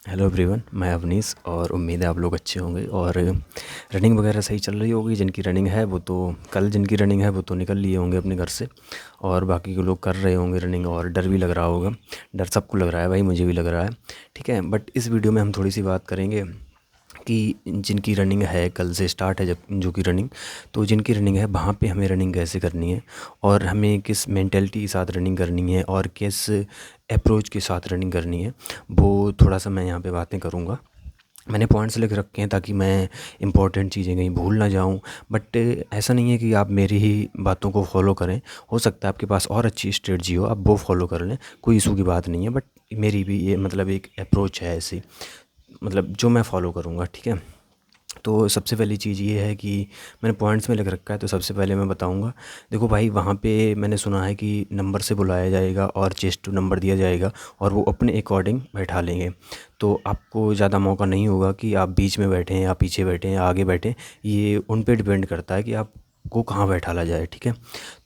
Hello everyone, मैं अवनीश और उम्मीद है आप लोग अच्छे होंगे और रनिंग वगैरह सही चल रही होगी। जिनकी रनिंग है वो तो कल जिनकी रनिंग है वो तो निकल लिए होंगे अपने घर से, और बाकी के लोग कर रहे होंगे रनिंग। और डर भी लग रहा होगा, डर सबको लग रहा है भाई, मुझे भी लग रहा है। ठीक है, बट इस वीडियो में हम थोड़ी सी बात करेंगे कि जिनकी रनिंग है कल से स्टार्ट है, जब जो कि रनिंग, तो जिनकी रनिंग है वहाँ पे हमें रनिंग कैसे करनी है और हमें किस मेंटेलिटी के साथ रनिंग करनी है और किस अप्रोच के साथ रनिंग करनी है, वो थोड़ा सा मैं यहाँ पे बातें करूँगा। मैंने पॉइंट्स लिख रखे हैं ताकि मैं इंपॉर्टेंट चीज़ें कहीं भूल ना जाऊँ। बट ऐसा नहीं है कि आप मेरी ही बातों को फॉलो करें, हो सकता है आपके पास और अच्छी स्ट्रेटजी हो, आप वो फॉलो कर लें, कोई इशू की बात नहीं है। बट मेरी भी ये मतलब एक अप्रोच है ऐसी, मतलब जो मैं फ़ॉलो करूँगा। ठीक है, तो सबसे पहली चीज़ ये है कि मैंने पॉइंट्स में लिख रखा है, तो सबसे पहले मैं बताऊँगा। देखो भाई, वहाँ पे मैंने सुना है कि नंबर से बुलाया जाएगा और चेस्ट टू नंबर दिया जाएगा और वो अपने अकॉर्डिंग बैठा लेंगे। तो आपको ज़्यादा मौका नहीं होगा कि आप बीच में बैठें या पीछे बैठें या आगे बैठें, ये उन पे डिपेंड करता है कि आपको कहाँ बैठाला जाए। ठीक है,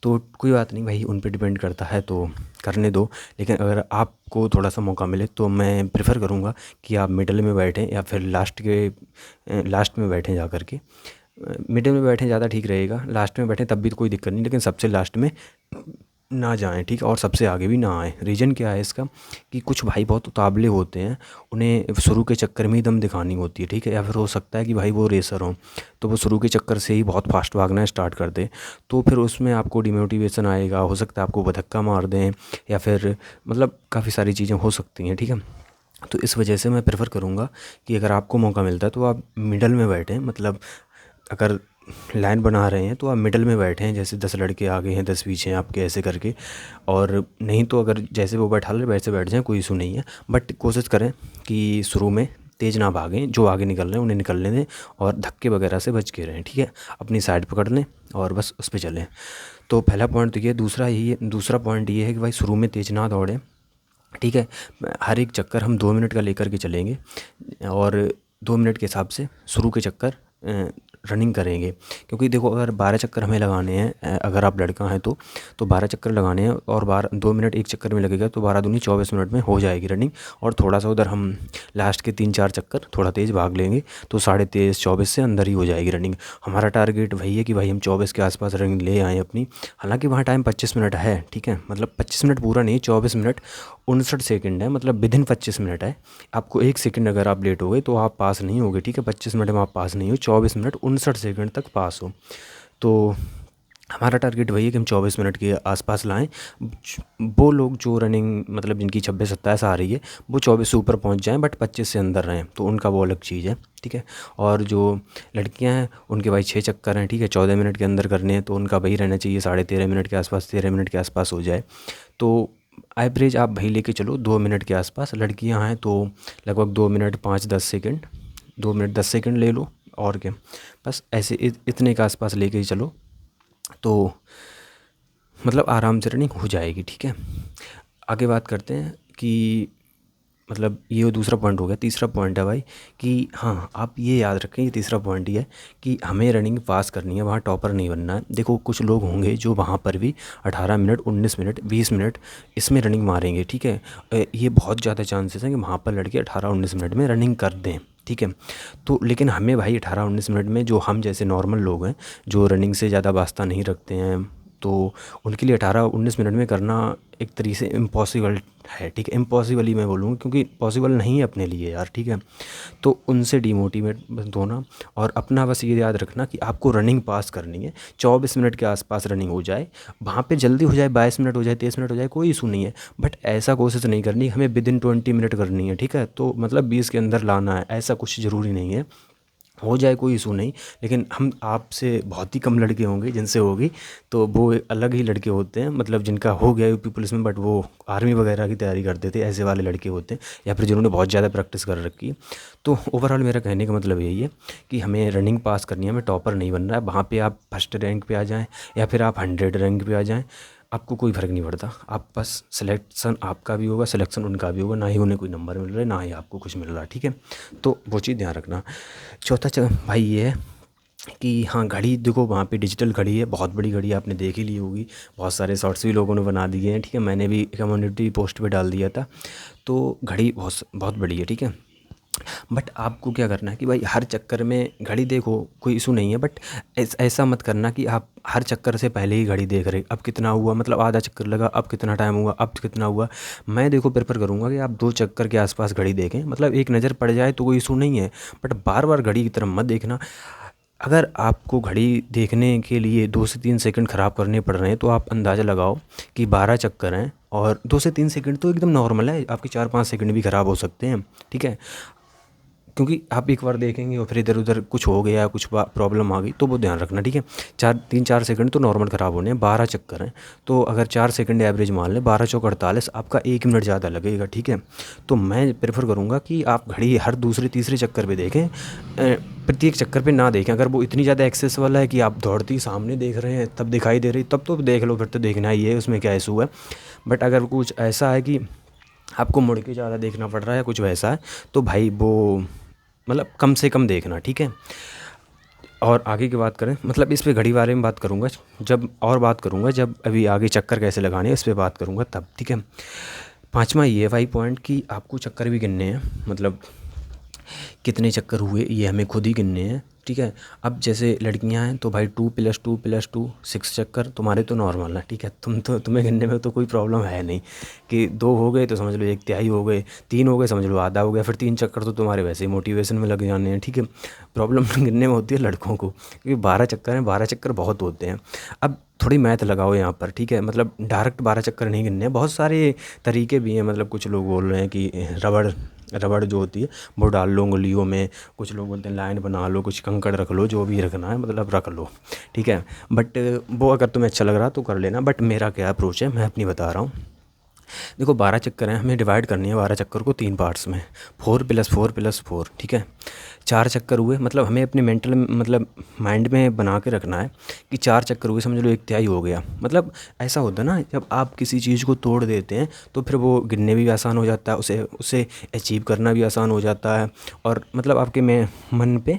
तो कोई बात नहीं भाई, उन पे डिपेंड करता है तो करने दो। लेकिन अगर आपको थोड़ा सा मौका मिले तो मैं प्रेफर करूँगा कि आप मिडल में बैठें या फिर लास्ट में बैठें जा कर के। मिडिल में बैठें ज़्यादा ठीक रहेगा, लास्ट में बैठें तब भी तो कोई दिक्कत नहीं, लेकिन सबसे लास्ट में ना जाएं। ठीक है, और सबसे आगे भी ना आएँ। रीज़न क्या है इसका कि कुछ भाई बहुत उतावले होते हैं, उन्हें शुरू के चक्कर में ही दम दिखानी होती है। ठीक है, या फिर हो सकता है कि भाई वो रेसर हों, तो वो शुरू के चक्कर से ही बहुत फास्ट भागना स्टार्ट कर दें, तो फिर उसमें आपको डिमोटिवेशन आएगा, हो सकता है आपको वो धक्का मार दें या फिर मतलब काफ़ी सारी चीज़ें हो सकती हैं। ठीक है, तो इस वजह से मैं प्रेफ़र करूँगा कि अगर आपको मौका मिलता है तो आप मिडल में बैठें। मतलब अगर लाइन बना रहे हैं तो आप मिडल में बैठें, जैसे 10 लड़के आगे हैं 10 पीछे हैं आपके, ऐसे करके। और नहीं तो अगर जैसे वो बैठा ले वैसे बैठ जाएं, कोई इशू नहीं है। बट कोशिश करें कि शुरू में तेज़ ना भागें, जो आगे निकल रहे हैं उन्हें निकलने दें और धक्के वगैरह से बच के रहें। ठीक है, अपनी साइड पकड़ लें और बस उस पर चलें। तो पहला पॉइंट तो ये, दूसरा पॉइंट ये है कि भाई शुरू में तेज़ ना दौड़ें। ठीक है, हर एक चक्कर हम 2 मिनट का लेकर के चलेंगे और 2 मिनट के हिसाब से शुरू के चक्कर रनिंग करेंगे। क्योंकि देखो, अगर 12 चक्कर हमें लगाने हैं, अगर आप लड़का हैं तो 12 चक्कर लगाने हैं और 2 मिनट एक चक्कर में लगेगा, तो 12 दूनी 24 मिनट में हो जाएगी रनिंग। और थोड़ा सा उधर हम लास्ट के 3-4 चक्कर थोड़ा तेज़ भाग लेंगे तो 23:30 24 से अंदर ही हो जाएगी रनिंग। हमारा टारगेट वही है कि भाई हम 24 के आसपास रनिंग ले आएँ अपनी। हालांकि वहाँ टाइम 25 मिनट है। ठीक है, मतलब 25 मिनट पूरा नहीं, 24 मिनट 59 सेकंड है, मतलब विदिन 25 मिनट है। आपको 1 सेकंड अगर आप लेट हो गए तो आप पास नहीं होगे। ठीक है, 25 मिनट में आप पास नहीं हो, 24 मिनट 59 सेकंड तक पास हो। तो हमारा टारगेट वही है कि हम 24 मिनट के आसपास लाएं। वो लोग जो रनिंग मतलब जिनकी 26-27 आ रही है, वो 24 से ऊपर पहुंच जाएं, बट 25 से अंदर रहें, तो उनका वो अलग चीज़ है। ठीक है, और जो लड़कियां हैं उनके भाई 6 चक्कर हैं। ठीक है, 14 मिनट के अंदर करने हैं, तो उनका वही रहना चाहिए 13.5 मिनट के आसपास, 13 मिनट के आसपास हो जाए। तो एवरेज आप भाई लेके चलो 2 मिनट के आसपास। लड़कियां हैं तो लगभग 2 मिनट 5-10 सेकंड, 2 मिनट 10 सेकंड ले लो, और क्या, बस ऐसे इतने के आसपास लेके ही चलो, तो मतलब आराम से रनिंग हो जाएगी। ठीक है, आगे बात करते हैं कि मतलब ये दूसरा पॉइंट हो गया। तीसरा पॉइंट है भाई कि हाँ, आप ये याद रखें, ये तीसरा पॉइंट ये है कि हमें रनिंग पास करनी है, वहाँ टॉपर नहीं बनना है। देखो, कुछ लोग होंगे जो वहाँ पर भी 18 मिनट 19 मिनट 20 मिनट इसमें रनिंग मारेंगे। ठीक है, ये बहुत ज़्यादा चांसेस हैं कि वहाँ पर लड़के 18-19 मिनट में रनिंग कर दें। ठीक है, तो लेकिन हमें भाई 18-19 मिनट में, जो हम जैसे नॉर्मल लोग हैं जो रनिंग से ज़्यादा वास्ता नहीं रखते हैं, तो उनके लिए 18-19 मिनट में करना एक तरीके से इम्पॉसिबल है। ठीक है, इम्पॉसिबल ही मैं बोलूँगा, क्योंकि पॉसिबल नहीं है अपने लिए यार। ठीक है, तो उनसे डिमोटिवेट बस होना और अपना बस ये याद रखना कि आपको रनिंग पास करनी है। 24 मिनट के आसपास रनिंग हो जाए, वहाँ पे जल्दी हो जाए, 22 मिनट हो जाए, 23 मिनट हो जाए, कोई इशू नहीं है। बट ऐसा कोशिश नहीं करनी हमें विदिन 20 मिनट करनी है। ठीक है, तो मतलब 20 के अंदर लाना है, ऐसा कुछ ज़रूरी नहीं है। हो जाए कोई इशू नहीं, लेकिन हम आपसे बहुत ही कम लड़के होंगे जिनसे होगी, तो वो अलग ही लड़के होते हैं, मतलब जिनका हो गया यूपी पुलिस में, बट वो आर्मी वगैरह की तैयारी करते थे, ऐसे वाले लड़के होते हैं, या फिर जिन्होंने बहुत ज़्यादा प्रैक्टिस कर रखी है। तो ओवरऑल मेरा कहने का मतलब यही है कि हमें रनिंग पास करनी है, हमें टॉपर नहीं बनना है। वहाँ पे आप फर्स्ट रैंक पे आ जाएँ या फिर आप 100 रैंक पे आ जाएँ, आपको कोई फ़र्क नहीं पड़ता। आप बस सिलेक्शन आपका भी होगा, सिलेक्शन उनका भी होगा, ना ही उन्हें कोई नंबर मिल रहा है, ना ही आपको कुछ मिल रहा है। ठीक है, तो वो चीज़ ध्यान रखना। चौथा भाई ये है कि हाँ, घड़ी देखो, वहाँ पे डिजिटल घड़ी है, बहुत बड़ी घड़ी है, आपने देख ही ली होगी, बहुत सारे शॉर्ट्स भी लोगों ने बना दिए हैं। ठीक है, मैंने भी कम्युनिटी पोस्ट पे डाल दिया था। तो घड़ी बहुत बहुत बड़ी है। ठीक है, बट आपको क्या करना है कि भाई हर चक्कर में घड़ी देखो, कोई इशू नहीं है, बट ऐसा मत करना कि आप हर चक्कर से पहले ही घड़ी देख रहे अब कितना हुआ, मतलब आधा चक्कर लगा अब कितना टाइम हुआ, अब कितना हुआ। मैं देखो प्रेफर करूँगा कि आप 2 चक्कर के आसपास घड़ी देखें, मतलब एक नज़र पड़ जाए तो कोई इशू नहीं है, बट बार बार घड़ी की तरफ मत देखना। अगर आपको घड़ी देखने के लिए 2 से 3 सेकंड ख़राब करने पड़ रहे हैं तो आप अंदाज़ा लगाओ कि 12 चक्कर हैं, और 2 से 3 सेकंड तो एकदम नॉर्मल है, आपके 4-5 सेकंड भी ख़राब हो सकते हैं, ठीक है। क्योंकि आप एक बार देखेंगे और फिर इधर उधर कुछ हो गया, कुछ प्रॉब्लम आ गई तो वो ध्यान रखना, ठीक है। 3-4 सेकंड तो नॉर्मल ख़राब होने हैं, 12 चक्कर हैं तो अगर 4 सेकंड एवरेज मान लें, 12 चौक 48, आपका 1 मिनट ज़्यादा लगेगा, ठीक है। तो मैं प्रेफर करूँगा कि आप घड़ी हर दूसरे तीसरे चक्कर पे देखें, प्रत्येक चक्कर पे ना देखें। अगर वो इतनी ज़्यादा एक्सेस वाला है कि आप दौड़ती सामने देख रहे हैं तब दिखाई दे रही, तब तो देख लो, फिर तो देखना ही है, उसमें क्या इशू है। बट अगर कुछ ऐसा है कि आपको मुड़ के ज़्यादा देखना पड़ रहा है, कुछ वैसा है, तो भाई वो मतलब कम से कम देखना, ठीक है। और आगे की बात करें, मतलब इस पे घड़ी बारे में बात करूँगा जब, और बात करूँगा जब अभी आगे चक्कर कैसे लगाने हैं इस पे बात करूँगा तब, ठीक है। पाँचवा ये है भाई पॉइंट कि आपको चक्कर भी गिनने हैं, मतलब कितने चक्कर हुए ये हमें खुद ही गिनने हैं, ठीक है। अब जैसे लड़कियां हैं तो भाई 2+2+2 6 चक्कर तुम्हारे तो नॉर्मल है, ठीक है। तुम्हें गिनने में तो कोई प्रॉब्लम है नहीं कि 2 हो गए तो समझ लो 1/3 हो गए, 3 हो गए समझ लो आधा हो गया, फिर 3 चक्कर तो तुम्हारे वैसे ही मोटिवेशन में लग जाने हैं, ठीक है। प्रॉब्लम गिनने में होती है लड़कों को, क्योंकि 12 चक्कर हैं, 12 चक्कर बहुत होते हैं। अब थोड़ी मैथ लगाओ यहाँ पर, ठीक है, मतलब डायरेक्ट 12 चक्कर नहीं गिनने हैं, बहुत सारे तरीके भी हैं। मतलब कुछ लोग बोल रहे हैं कि रबड़ रबड़ जो होती है वो डाल लो उंगलियों में, कुछ लोग बोलते हैं लाइन बना लो, कुछ कंकड़ रख लो, जो भी रखना है मतलब रख लो, ठीक है। बट वो अगर तुम्हें अच्छा लग रहा तो कर लेना, बट मेरा क्या अप्रोच है मैं अपनी बता रहा हूँ। देखो 12 चक्कर हैं, हमें डिवाइड करनी है 12 चक्कर को 3 पार्ट्स में, 4+4+4, ठीक है। 4 चक्कर हुए, मतलब हमें अपने मेंटल मतलब माइंड में बना के रखना है कि 4 चक्कर हुए, समझ लो 1/3 हो गया। मतलब ऐसा होता है ना, जब आप किसी चीज़ को तोड़ देते हैं तो फिर वो गिनने भी आसान हो जाता है, उसे अचीव करना भी आसान हो जाता है, और मतलब आपके में मन पे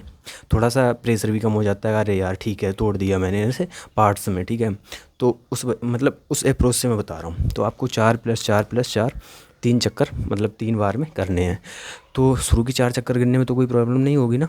थोड़ा सा प्रेशर भी कम हो जाता है, अरे यार ठीक है तोड़ दिया मैंने ऐसे पार्ट्स में, ठीक है। तो मतलब उस अप्रोच से मैं बता रहा हूँ। तो आपको 4+4+4 3 चक्कर मतलब 3 बार में करने हैं। तो शुरू की 4 चक्कर गिनने में तो कोई प्रॉब्लम नहीं होगी ना,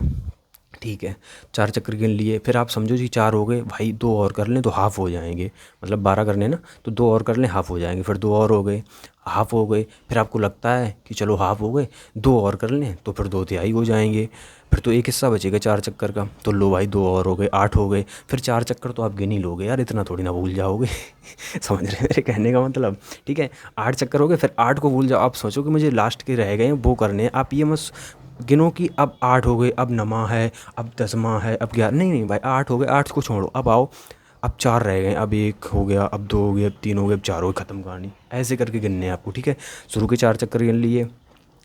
ठीक है। 4 चक्कर गिन लिए, फिर आप समझो जी 4 हो गए, भाई 2 और कर लें तो हाफ़ हो जाएंगे, मतलब 12 करने ना, तो 2 और कर लें हाफ़ हो जाएंगे, फिर 2 और हो गए हाफ़ हो गए, फिर आपको लगता है कि चलो हाफ़ हो गए, 2 और कर लें तो फिर 2/3 हो जाएंगे, फिर तो एक हिस्सा बचेगा 4 चक्कर का, तो लो भाई 2 और हो गए 8 हो गए, फिर 4 चक्कर तो आप गिन ही लोगे यार, इतना थोड़ी ना भूल जाओगे समझ रहे हैं मेरे कहने का मतलब, ठीक है। 8 चक्कर हो गए, फिर 8 को भूल जाओ, आप सोचो कि मुझे लास्ट के रह गए हैं वो करने हैं, आप ये मत गिनो कि अब 8 हो गए, अब 9वां है, अब 10वां है, अब 11, नहीं नहीं भाई 8 हो गए, 8 को छोड़ो, अब आओ अब 4 रह गए, अब 1 हो गया, अब 2 हो गए, अब 3 हो गए, अब 4 हो गए, ख़त्म कहानी। ऐसे करके गिनने हैं आपको, ठीक है। शुरू के 4 चक्कर गिन लिए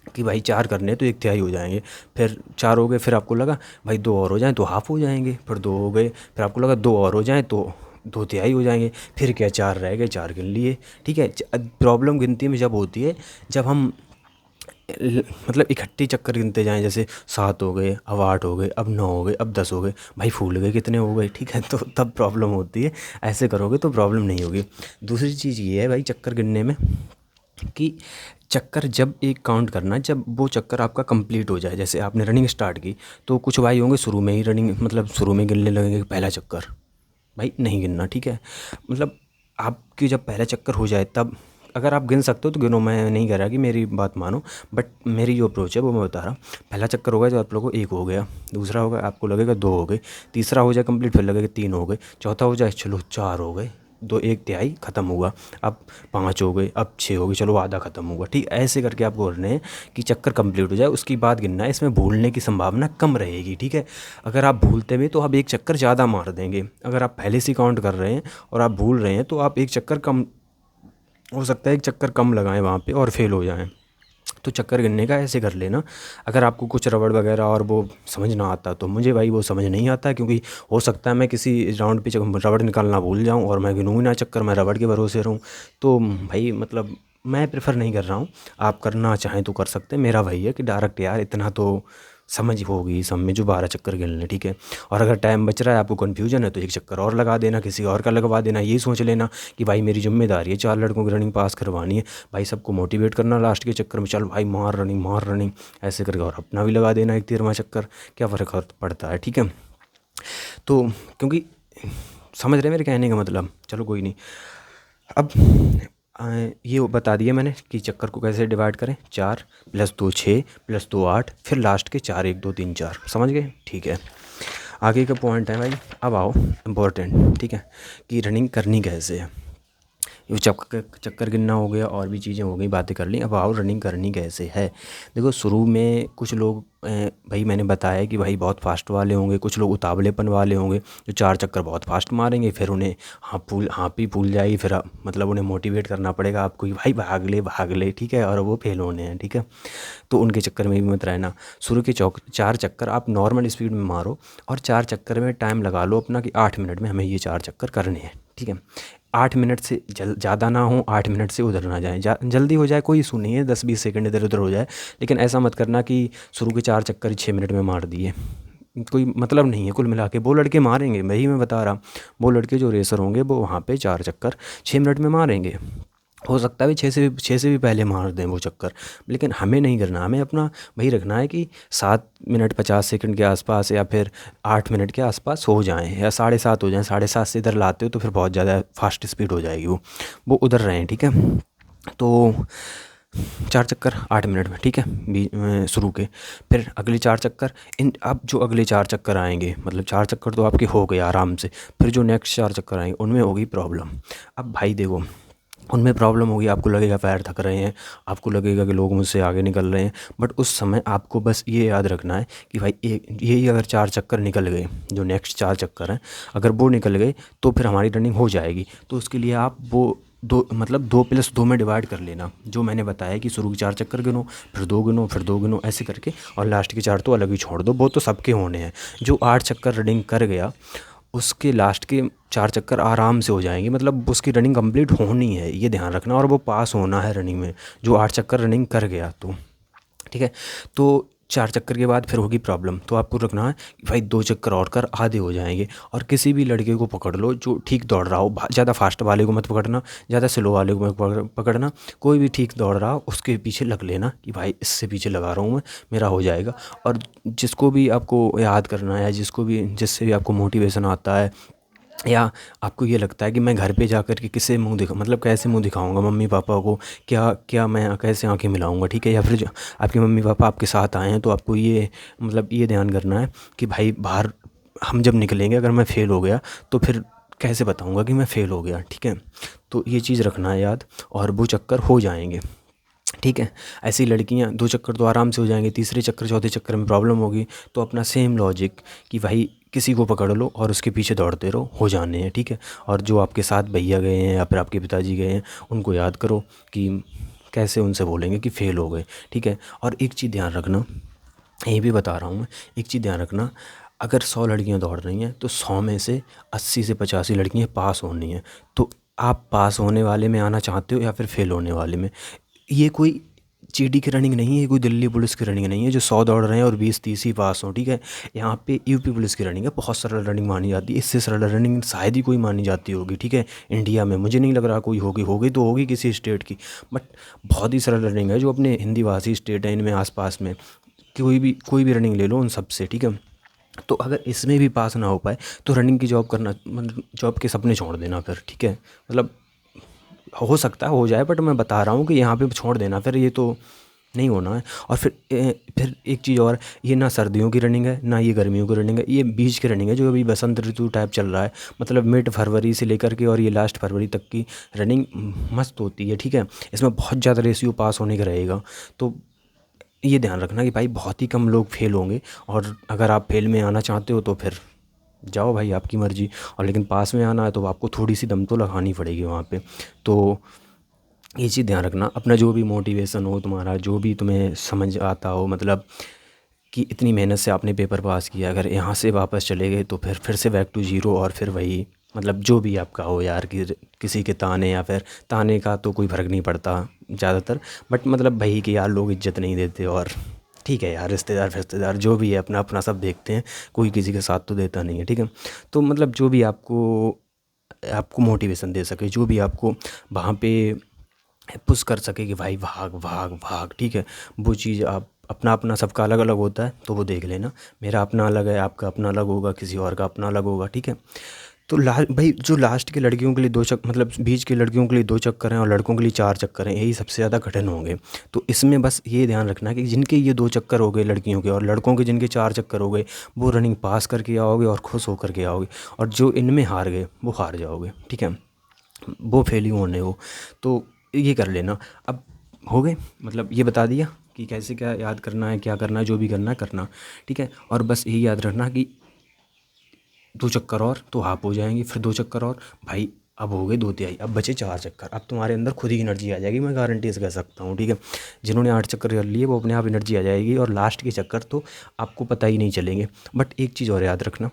कि भाई 4 करने हैं तो 1/3 हो जाएंगे, फिर 4 हो गए, फिर आपको लगा भाई 2 और हो जाएँ तो हाफ़ हो जाएंगे, फिर 2 हो गए, फिर आपको लगा 2 और हो जाएँ तो 2/3 हो जाएंगे, फिर क्या 4 रह गए, 4 गिन लिए, ठीक है। प्रॉब्लम गिनती में जब होती है जब हम मतलब इकट्ठी चक्कर गिनते जाएं, जैसे 7 हो गए, अब 8 हो गए, अब 9 हो गए, अब 10 हो गए, भाई फूल गए कितने हो गए, ठीक है, तो तब प्रॉब्लम होती है। ऐसे करोगे तो प्रॉब्लम नहीं होगी। दूसरी चीज़ ये है भाई चक्कर गिनने में कि चक्कर जब एक काउंट करना, जब वो चक्कर आपका कंप्लीट हो जाए, जैसे आपने रनिंग स्टार्ट की तो कुछ भाई होंगे शुरू में ही रनिंग मतलब शुरू में गिनने लगेंगे पहला चक्कर, भाई नहीं गिनना, ठीक है। मतलब आपकी जब पहला चक्कर हो जाए तब अगर आप गिन सकते हो तो गिनो, मैं नहीं कह रहा कि मेरी बात मानो, बट मेरी जो अप्रोच है वो मैं बता रहा हूँ। पहला चक्कर होगा जब आप लोगों को 1 हो गया, दूसरा होगा आपको लगेगा 2 हो गए, तीसरा हो जाए कंप्लीट फिर लगेगा 3 हो गए, चौथा हो जाए चलो 4 हो गए, 2 1/3 ख़त्म हुआ, अब 5 हो गए, अब 6 हो गए, चलो आधा ख़त्म हुआ, ठीक। ऐसे करके आपको करने हैं कि चक्कर कंप्लीट हो जाए, उसकी बाद गिनना है, इसमें भूलने की संभावना कम रहेगी, ठीक है। अगर आप भूलते भी तो आप एक चक्कर ज़्यादा मार देंगे, अगर आप पहले से काउंट कर रहे हैं और आप भूल रहे हैं तो आप एक चक्कर कम, हो सकता है एक चक्कर कम लगाएं वहाँ पे और फेल हो जाएं। तो चक्कर गिनने का ऐसे कर लेना। अगर आपको कुछ रबड़ वगैरह और वो समझ ना आता तो मुझे भाई वो समझ नहीं आता, क्योंकि हो सकता है मैं किसी राउंड पे रबड़ निकालना भूल जाऊँ और मैं गिनूँ ही ना चक्कर, मैं रबड़ के भरोसे रहूँ। तो भाई मतलब मैं प्रेफर नहीं कर रहा हूँ, आप करना चाहें तो कर सकते हैं, मेरा भाई है कि डायरेक्ट यार इतना तो समझ होगी सब में जो 12 चक्कर गिनने, ठीक है। और अगर टाइम बच रहा है, आपको कन्फ्यूजन है, तो एक चक्कर और लगा देना, किसी और का लगवा देना। ये सोच लेना कि भाई मेरी जिम्मेदारी है 4 लड़कों की रनिंग पास करवानी है, भाई सबको मोटिवेट करना लास्ट के चक्कर में, चल भाई मार रनिंग मार रनिंग, ऐसे करके और अपना भी लगा देना एक 13वां चक्कर। क्या फ़र्क पड़ता है, ठीक है। तो क्योंकि समझ रहे मेरे कहने का मतलब, चलो कोई नहीं। अब ये बता दिया मैंने कि चक्कर को कैसे डिवाइड करें, 4 + 2 6 + 2 8, फिर लास्ट के 4 1 2 3 4, समझ गए, ठीक है। आगे का पॉइंट है भाई, अब आओ इम्पोर्टेंट, ठीक है, कि रनिंग करनी कैसे है। ये चक्कर गिनना हो गया, और भी चीज़ें हो गई, बातें कर ली। अब आओ रनिंग करनी कैसे है। देखो शुरू में कुछ लोग भाई मैंने बताया कि भाई बहुत फास्ट वाले होंगे, कुछ लोग उतावलेपन वाले होंगे जो 4 चक्कर बहुत फास्ट मारेंगे, फिर उन्हें हाँप ही फूल जाएगी, फिर मतलब उन्हें मोटिवेट करना पड़ेगा आपको कि भाई भाग ले, ठीक है, और वो फेल होने हैं, ठीक है। तो उनके चक्कर में भी मत रहना। शुरू के 4 चक्कर आप नॉर्मल स्पीड में मारो, और 4 चक्कर में टाइम लगा लो अपना कि 8 मिनट में हमें ये 4 चक्कर करने हैं, ठीक है। 8 मिनट से ज़्यादा ना हो, 8 मिनट से उधर ना जाए, जल्दी हो जाए कोई इशू नहीं है, 10-20 सेकंड इधर उधर हो जाए, लेकिन ऐसा मत करना कि शुरू के 4 चक्कर ही 6 मिनट में मार दिए, कोई मतलब नहीं है। कुल मिला के वो लड़के मारेंगे, वही मैं बता रहा, वो लड़के जो रेसर होंगे वो वहाँ पे 4 चक्कर 6 मिनट में मारेंगे। हो सकता है भी 6 से भी पहले मार दें वो चक्कर, लेकिन हमें नहीं करना। हमें अपना वही रखना है कि 7 मिनट 50 सेकंड के आसपास, या फिर 8 मिनट के आसपास हो जाएं, या 7:30 हो जाएं। 7:30 से इधर लाते हो तो फिर बहुत ज़्यादा फास्ट स्पीड हो जाएगी, वो उधर रहें, ठीक है। तो 4 चक्कर 8 मिनट में, ठीक है, शुरू के। फिर अगले 4 चक्कर, अब जो अगले 4 चक्कर आएंगे, मतलब 4 चक्कर तो आपके हो गए आराम से, फिर जो नेक्स्ट 4 चक्कर आएंगे उनमें होगी प्रॉब्लम। अब भाई देखो, उनमें प्रॉब्लम होगी, आपको लगेगा पैर थक रहे हैं, आपको लगेगा कि लोग मुझसे आगे निकल रहे हैं, बट उस समय आपको बस ये याद रखना है कि भाई यही अगर 4 चक्कर निकल गए, जो नेक्स्ट 4 चक्कर हैं, अगर वो निकल गए तो फिर हमारी रनिंग हो जाएगी। तो उसके लिए आप वो 2 + 2 में डिवाइड कर लेना, जो मैंने बताया कि शुरू के 4 चक्कर गिनो, फिर 2 गिनो, फिर 2 गिनो, ऐसे करके, और लास्ट के 4 तो अलग ही छोड़ दो, वो तो सबके होने हैं। जो 8 चक्कर रनिंग कर गया, उसके लास्ट के 4 चक्कर आराम से हो जाएंगे, मतलब उसकी रनिंग कंप्लीट होनी है, ये ध्यान रखना, और वो पास होना है रनिंग में, जो 8 चक्कर रनिंग कर गया तो, ठीक है। तो 4 चक्कर के बाद फिर होगी प्रॉब्लम, तो आपको रखना है कि भाई 2 चक्कर और कर आधे हो जाएंगे। और किसी भी लड़के को पकड़ लो जो ठीक दौड़ रहा हो, ज़्यादा फास्ट वाले को मत पकड़ना, ज़्यादा स्लो वाले को मत पकड़ना, कोई भी ठीक दौड़ रहा हो उसके पीछे लग लेना कि भाई इससे पीछे लगा रहा हूँ मैं, मेरा हो जाएगा। और जिसको भी आपको याद करना है, जिससे भी आपको मोटिवेशन आता है, या आपको ये लगता है कि मैं घर पे जाकर के किससे मुँह दिखा, मतलब कैसे मुँह दिखाऊंगा मम्मी पापा को, क्या क्या मैं कैसे आंखें मिलाऊंगा, ठीक है। या फिर जो आपके मम्मी पापा आपके साथ आए हैं, तो आपको ये मतलब ये ध्यान करना है कि भाई बाहर हम जब निकलेंगे, अगर मैं फ़ेल हो गया तो फिर कैसे बताऊंगा कि मैं फ़ेल हो गया, ठीक है। तो ये चीज़ रखना है याद, और वो चक्कर हो जाएंगे, ठीक है। ऐसी लड़कियां 2 चक्कर तो आराम से हो जाएंगे, तीसरे चक्कर चौथे चक्कर में प्रॉब्लम होगी, तो अपना सेम लॉजिक कि भाई किसी को पकड़ लो और उसके पीछे दौड़ते रहो, हो जाने हैं, ठीक है। और जो आपके साथ भैया गए हैं या फिर आपके पिताजी गए हैं, उनको याद करो कि कैसे उनसे बोलेंगे कि फ़ेल हो गए, ठीक है। और एक चीज़ ध्यान रखना, ये भी बता रहा हूँ मैं, एक चीज़ ध्यान रखना, अगर 100 लड़कियाँ दौड़ रही हैं तो 100 में से 80 से 85 लड़कियाँ पास होनी हैं। तो आप पास होने वाले में आना चाहते हो या फिर फेल होने वाले में। ये कोई जीडी की रनिंग नहीं है, कोई दिल्ली पुलिस की रनिंग नहीं है जो 100 दौड़ रहे हैं और 20-30 ही पास हों, ठीक है। यहाँ पे यूपी पुलिस की रनिंग है, बहुत सरल रनिंग मानी जाती है, इससे सरल रनिंग शायद ही कोई मानी जाती होगी, ठीक है। इंडिया में मुझे नहीं लग रहा कोई होगी तो होगी किसी स्टेट की, बट बहुत ही सरल रनिंग है जो अपने हिंदी भाषी स्टेट है इनमें आसपास में, कोई भी रनिंग ले लो उन सब से, ठीक है। तो अगर इसमें भी पास ना हो पाए तो रनिंग की जॉब करना, मतलब जॉब के सपने छोड़ देना फिर, ठीक है। मतलब हो सकता है हो जाए, बट मैं बता रहा हूँ कि यहाँ पे छोड़ देना फिर, ये तो नहीं होना है। और फिर एक चीज़ और, ये ना सर्दियों की रनिंग है ना ये गर्मियों की रनिंग है, ये बीच की रनिंग है जो अभी बसंत ऋतु टाइप चल रहा है, मतलब मिड फरवरी से लेकर के और ये लास्ट फरवरी तक की रनिंग मस्त होती है, ठीक है। इसमें बहुत ज़्यादा रेशियो पास होने का रहेगा, तो ये ध्यान रखना कि भाई बहुत ही कम लोग फेल होंगे, और अगर आप फेल में आना चाहते हो तो फिर जाओ भाई, आपकी मर्ज़ी। और लेकिन पास में आना है तो आपको थोड़ी सी दम तो लगानी पड़ेगी वहाँ पे। तो ये चीज़ ध्यान रखना, अपना जो भी मोटिवेशन हो तुम्हारा, जो भी तुम्हें समझ आता हो, मतलब कि इतनी मेहनत से आपने पेपर पास किया, अगर यहाँ से वापस चले गए तो फिर से बैक टू ज़ीरो, और फिर वही, मतलब जो भी आपका हो यार, कि किसी के ताने, या फिर ताने का तो कोई फ़र्क नहीं पड़ता ज़्यादातर, बट मतलब भाई कि यार लोग इज्जत नहीं देते और ठीक है यार, रिश्तेदार फिश्तेदार जो भी है अपना अपना सब देखते हैं, कोई किसी का साथ तो देता नहीं है, ठीक है। तो मतलब जो भी आपको आपको मोटिवेशन दे सके, जो भी आपको वहाँ पे पुश कर सके कि भाई भाग भाग भाग, ठीक है, वो चीज़ आप अपना अपना सबका अलग अलग होता है, तो वो देख लेना। मेरा अपना अलग है, आपका अपना अलग होगा, किसी और का अपना अलग होगा, ठीक है। तो भाई जो लास्ट के लड़कियों के लिए दो मतलब बीच के लड़कियों के लिए 2 चक्कर हैं और लड़कों के लिए 4 चक्कर हैं, यही सबसे ज़्यादा कठिन होंगे। तो इसमें बस ये ध्यान रखना कि जिनके ये 2 चक्कर हो गए लड़कियों के, और लड़कों के जिनके 4 चक्कर हो गए, वो रनिंग पास करके आओगे और खुश होकर के आओगे। और जो इनमें हार गए वो हार जाओगे, ठीक है, वो फेल ही होने हो। तो ये कर लेना। अब हो गए, मतलब ये बता दिया कि कैसे क्या याद करना है, क्या करना है, जो भी करना है करना, ठीक है। और बस यही याद रखना कि 2 चक्कर और तो हाफ हो जाएंगे, फिर 2 चक्कर और, भाई अब हो गए 2/3, अब बचे 4 चक्कर। अब तुम्हारे अंदर खुद ही एनर्जी आ जाएगी, मैं गारंटी से कह सकता हूँ, ठीक है। जिन्होंने 8 चक्कर कर लिए वो अपने आप एनर्जी आ जाएगी, और लास्ट के चक्कर तो आपको पता ही नहीं चलेंगे। बट एक चीज़ और याद रखना,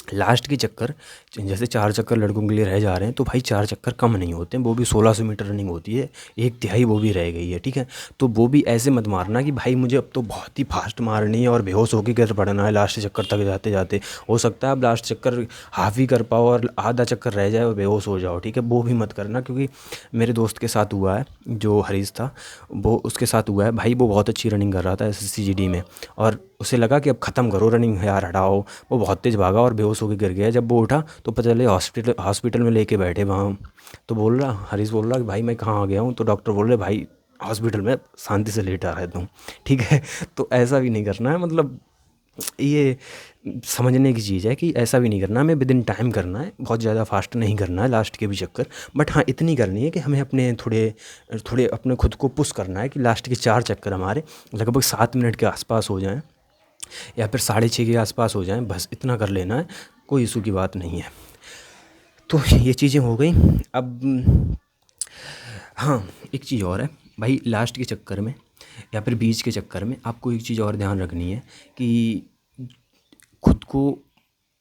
लास्ट के चक्कर जैसे 4 चक्कर लड़कों के लिए रह जा रहे हैं, तो भाई 4 चक्कर कम नहीं होते हैं, वो भी 1600 मीटर रनिंग होती है, 1/3 वो भी रह गई है, ठीक है। तो वो भी ऐसे मत मारना कि भाई मुझे अब तो बहुत ही फास्ट मारनी है और बेहोश होकर गिर पड़ना है लास्ट चक्कर तक जाते जाते। हो सकता है आप लास्ट चक्कर हाफ ही कर पाओ और आधा चक्कर रह जाए और बेहोश हो जाओ, ठीक है, वो भी मत करना। क्योंकि मेरे दोस्त के साथ हुआ है, जो हरीश था, वो उसके साथ हुआ है भाई, वो बहुत अच्छी रनिंग कर रहा था SSCGD में, और उसे लगा कि अब ख़त्म करो रनिंग यार, हटाओ। वो बहुत तेज़ भागा और बेहोश होकर गिर गया। जब वो उठा तो पता चले हॉस्पिटल में लेके बैठे वहाँ। तो बोल रहा हरीश, बोल रहा कि भाई मैं कहाँ आ गया हूँ, तो डॉक्टर बोल रहे भाई हॉस्पिटल में शांति से लेटा रहता हूँ, ठीक है। तो ऐसा भी नहीं करना है, मतलब ये समझने की चीज़ है कि ऐसा भी नहीं करना, हमें विद इन टाइम करना है, बहुत ज़्यादा फास्ट नहीं करना है लास्ट के भी चक्कर। बट हाँ, इतनी करनी है कि हमें अपने थोड़े थोड़े अपने खुद को पुश करना है कि लास्ट के 4 चक्कर हमारे लगभग 7 मिनट के आसपास हो जाएं, या फिर 6:30 के आसपास हो जाएं, बस इतना कर लेना है, कोई इशू की बात नहीं है। तो ये चीज़ें हो गई। अब हाँ, एक चीज़ और है भाई, लास्ट के चक्कर में या फिर बीच के चक्कर में आपको एक चीज़ और ध्यान रखनी है कि खुद को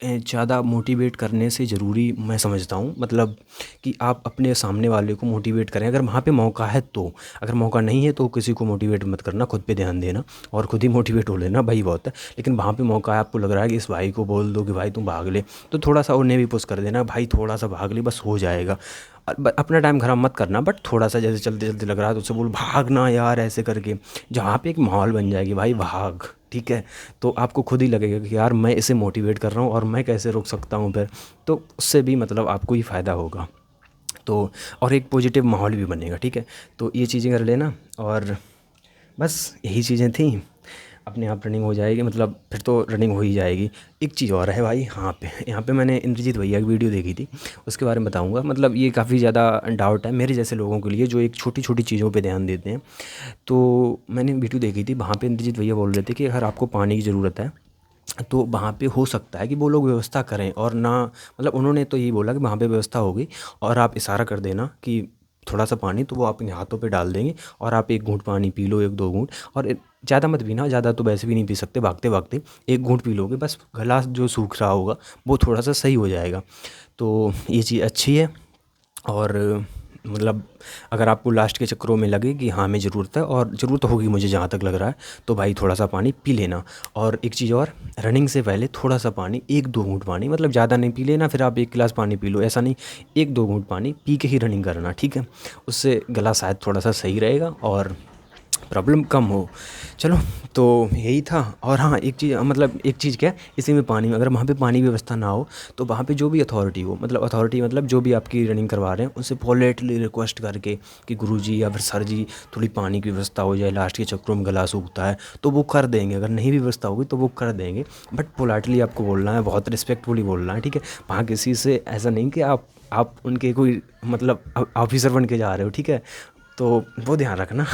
ज़्यादा मोटिवेट करने से ज़रूरी मैं समझता हूँ, मतलब कि आप अपने सामने वाले को मोटिवेट करें अगर वहाँ पे मौका है तो। अगर मौका नहीं है तो किसी को मोटिवेट मत करना, खुद पे ध्यान देना और खुद ही मोटिवेट हो लेना, भाई बहुत है। लेकिन वहाँ पे मौका है, आपको लग रहा है कि इस भाई को बोल दो कि भाई तुम भाग ले, तो थोड़ा सा उन्हें भी पुश कर देना, भाई थोड़ा सा भाग ले, बस हो जाएगा। अपना टाइम ख़राब मत करना, बट थोड़ा सा जैसे चलते चलते लग रहा है तो उससे बोल भागना यार, ऐसे करके जहाँ पे एक माहौल बन जाएगी भाई भाग, ठीक है। तो आपको खुद ही लगेगा कि यार मैं इसे मोटिवेट कर रहा हूँ और मैं कैसे रोक सकता हूँ फिर, तो उससे भी मतलब आपको ही फ़ायदा होगा। तो और एक पॉजिटिव माहौल भी बनेगा, ठीक है। तो ये चीज़ें कर लेना, और बस यही चीज़ें थी। अपने आप रनिंग हो जाएगी, मतलब फिर तो रनिंग हो ही जाएगी। एक चीज़ और है भाई, यहाँ पे मैंने इंद्रजीत भैया की वीडियो देखी थी, उसके बारे में बताऊँगा। मतलब ये काफ़ी ज़्यादा डाउट है मेरे जैसे लोगों के लिए जो एक छोटी छोटी चीज़ों पे ध्यान देते हैं। तो मैंने वीडियो देखी थी, वहाँ पे इंद्रजीत भैया बोल रहे थे कि अगर आपको पानी की ज़रूरत है तो वहाँ पे हो सकता है कि वो लोग व्यवस्था करें, और ना मतलब उन्होंने तो यही बोला कि वहाँ पे व्यवस्था होगी और आप इशारा कर देना कि थोड़ा सा पानी, तो वो आपके हाथों पे डाल देंगे और आप 1 घूँट पानी पी लो, 1-2 घूँट, और ज़्यादा मत पीना, ज़्यादा तो वैसे भी नहीं पी सकते भागते भागते। 1 घूँट पी लोगे बस, गला जो सूख रहा होगा वो थोड़ा सा सही हो जाएगा। तो ये चीज़ अच्छी है। और मतलब अगर आपको लास्ट के चक्करों में लगे कि हाँ हमें ज़रूरत है, और ज़रूरत होगी मुझे जहाँ तक लग रहा है, तो भाई थोड़ा सा पानी पी लेना। और एक चीज़ और, रनिंग से पहले थोड़ा सा पानी, 1-2 घूँट पानी, मतलब ज़्यादा नहीं पी लेना फिर आप 1 गिलास पानी पी लो, ऐसा नहीं, 1-2 घूँट पानी पी के ही रनिंग करना, ठीक है। उससे गला शायद थोड़ा सा सही रहेगा और प्रॉब्लम कम हो। चलो, तो यही था। और हाँ, एक चीज़, मतलब एक चीज़ क्या, इसी में पानी में अगर वहाँ पे पानी की व्यवस्था ना हो तो वहाँ पे जो भी अथॉरिटी हो, मतलब अथॉरिटी मतलब जो भी आपकी रनिंग करवा रहे हैं उनसे पोलाइटली रिक्वेस्ट करके कि गुरुजी या फिर सर जी थोड़ी पानी की व्यवस्था हो जाए, लास्ट के चक्करों में गला सूखता है, तो वो कर देंगे। अगर नहीं भी व्यवस्था होगी तो वो कर देंगे, बट पोलाइटली आपको बोलना है, बहुत रिस्पेक्टफुली बोलना है, ठीक है। वहाँ किसी से ऐसा नहीं कि आप उनके कोई मतलब ऑफिसर बन के जा रहे हो, ठीक है। तो वो ध्यान रखना।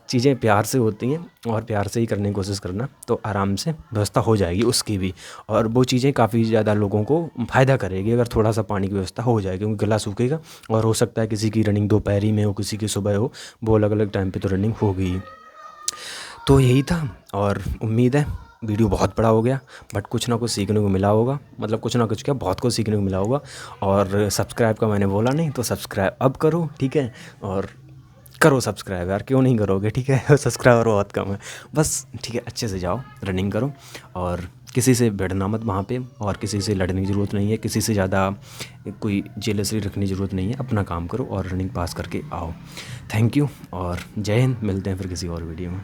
चीज़ें प्यार से होती हैं और प्यार से ही करने की कोशिश करना, तो आराम से व्यवस्था हो जाएगी उसकी भी। और वो चीज़ें काफ़ी ज़्यादा लोगों को फ़ायदा करेगी अगर थोड़ा सा पानी की व्यवस्था हो जाए, क्योंकि गला सूखेगा और हो सकता है किसी की रनिंग दोपहरी में हो, किसी की सुबह हो, वो अलग अलग टाइम पे तो रनिंग होगी। तो यही था, और उम्मीद है वीडियो बहुत बड़ा हो गया, बट कुछ ना कुछ सीखने को मिला होगा, मतलब कुछ ना कुछ क्या, बहुत कुछ सीखने को मिला होगा। और सब्सक्राइब का मैंने बोला नहीं, तो सब्सक्राइब अब करो, ठीक है। और करो सब्सक्राइब यार, क्यों नहीं करोगे, ठीक है। सब्सक्राइबर बहुत कम है बस, ठीक है। अच्छे से जाओ, रनिंग करो, और किसी से भिड़ना मत वहाँ पे, और किसी से लड़ने की ज़रूरत नहीं है, किसी से ज़्यादा कोई जेलसी रखने की ज़रूरत नहीं है। अपना काम करो और रनिंग पास करके आओ। थैंक यू और जय हिंद। मिलते हैं फिर किसी और वीडियो में।